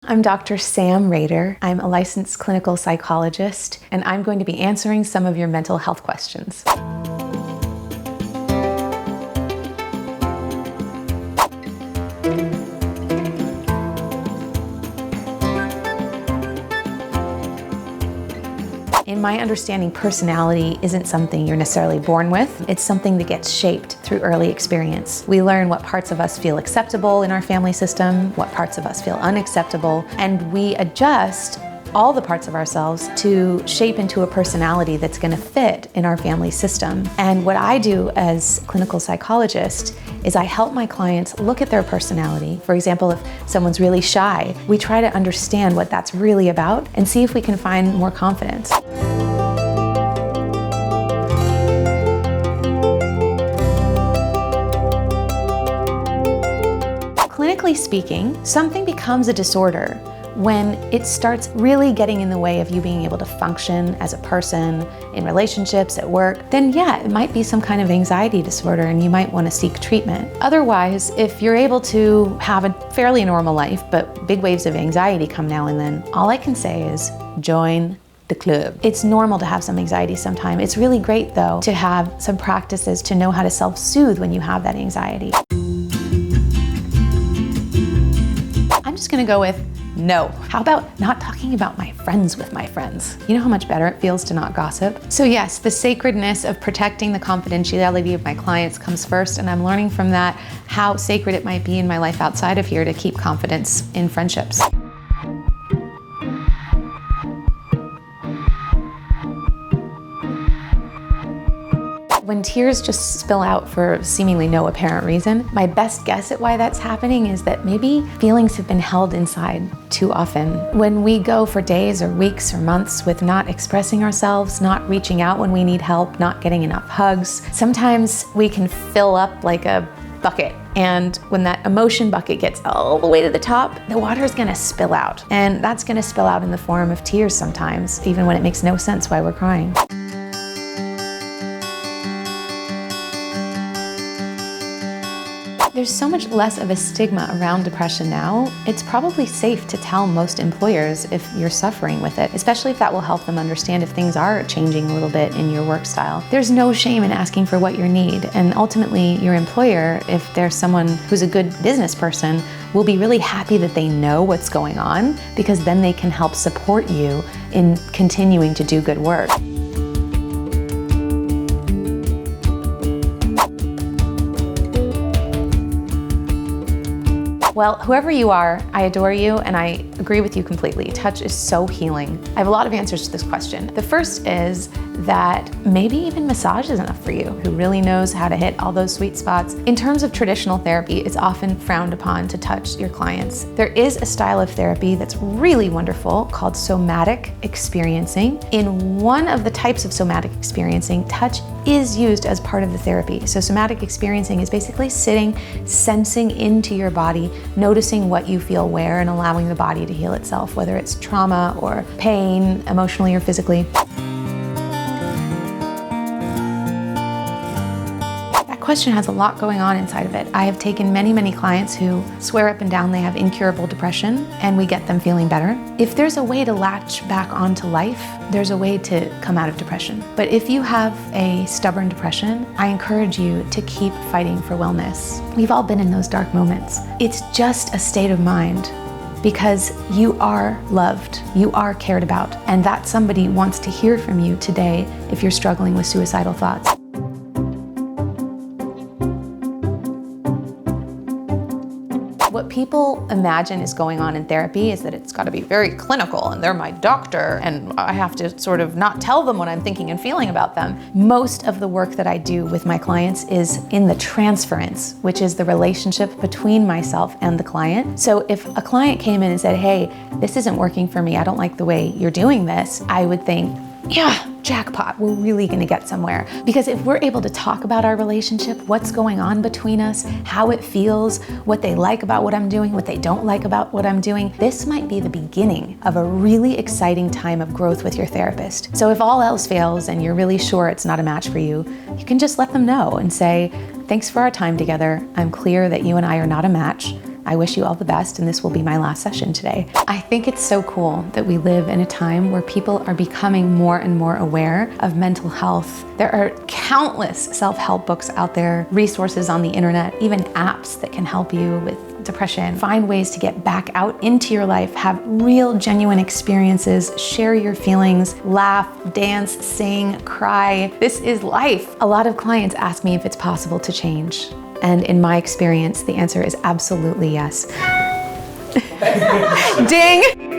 I'm Dr. Sam Rader. I'm a licensed clinical psychologist, and I'm going to be answering some of your mental health questions. In my understanding, personality isn't something you're necessarily born with. It's something that gets shaped through early experience. We learn what parts of us feel acceptable in our family system, what parts of us feel unacceptable, and we adjust all the parts of ourselves to shape into a personality that's going to fit in our family system. And what I do as clinical psychologist is I help my clients look at their personality. For example, if someone's really shy, we try to understand what that's really about and see if we can find more confidence. Clinically speaking, something becomes a disorder when it starts really getting in the way of you being able to function as a person, in relationships, at work. Then yeah, it might be some kind of anxiety disorder and you might want to seek treatment. Otherwise, if you're able to have a fairly normal life, but big waves of anxiety come now and then, all I can say is join the club. It's normal to have some anxiety sometime. It's really great though to have some practices to know how to self-soothe when you have that anxiety. I'm just gonna go with no. How about not talking about my friends with my friends? You know how much better it feels to not gossip? So yes, the sacredness of protecting the confidentiality of my clients comes first, and I'm learning from that how sacred it might be in my life outside of here to keep confidence in friendships. When tears just spill out for seemingly no apparent reason, my best guess at why that's happening is that maybe feelings have been held inside too often. When we go for days or weeks or months with not expressing ourselves, not reaching out when we need help, not getting enough hugs, sometimes we can fill up like a bucket. And when that emotion bucket gets all the way to the top, the water is gonna spill out. And that's gonna spill out in the form of tears sometimes, even when it makes no sense why we're crying. There's so much less of a stigma around depression now. It's probably safe to tell most employers if you're suffering with it, especially if that will help them understand if things are changing a little bit in your work style. There's no shame in asking for what you need, and ultimately your employer, if there's someone who's a good business person, will be really happy that they know what's going on, because then they can help support you in continuing to do good work. Well, whoever you are, I adore you and I agree with you completely. Touch is so healing. I have a lot of answers to this question. The first is that maybe even massage is enough for you, who really knows how to hit all those sweet spots. In terms of traditional therapy, it's often frowned upon to touch your clients. There is a style of therapy that's really wonderful called somatic experiencing. In one of the types of somatic experiencing, touch is used as part of the therapy. So somatic experiencing is basically sitting, sensing into your body, noticing what you feel where, and allowing the body to heal itself, whether it's trauma or pain, emotionally or physically. Question has a lot going on inside of it. I have taken many clients who swear up and down they have incurable depression, and we get them feeling better. If there's a way to latch back onto life, there's a way to come out of depression. But if you have a stubborn depression, I encourage you to keep fighting for wellness. We've all been in those dark moments. It's just a state of mind, because you are loved, you are cared about, and that somebody wants to hear from you today if you're struggling with suicidal thoughts. What people imagine is going on in therapy is that it's got to be very clinical and they're my doctor and I have to sort of not tell them what I'm thinking and feeling about them. Most of the work that I do with my clients is in the transference, which is the relationship between myself and the client. So if a client came in and said, hey, this isn't working for me, I don't like the way you're doing this, I would think, yeah, jackpot, we're really gonna get somewhere. Because if we're able to talk about our relationship, what's going on between us, how it feels, what they like about what I'm doing, what they don't like about what I'm doing, this might be the beginning of a really exciting time of growth with your therapist. So if all else fails and you're really sure it's not a match for you, you can just let them know and say, thanks for our time together. I'm clear that you and I are not a match. I wish you all the best, and this will be my last session today. I think it's so cool that we live in a time where people are becoming more and more aware of mental health. There are countless self-help books out there, resources on the internet, even apps that can help you with depression. Find ways to get back out into your life, have real, genuine experiences, share your feelings, laugh, dance, sing, cry. This is life. A lot of clients ask me if it's possible to change. And in my experience, the answer is absolutely yes. Ding!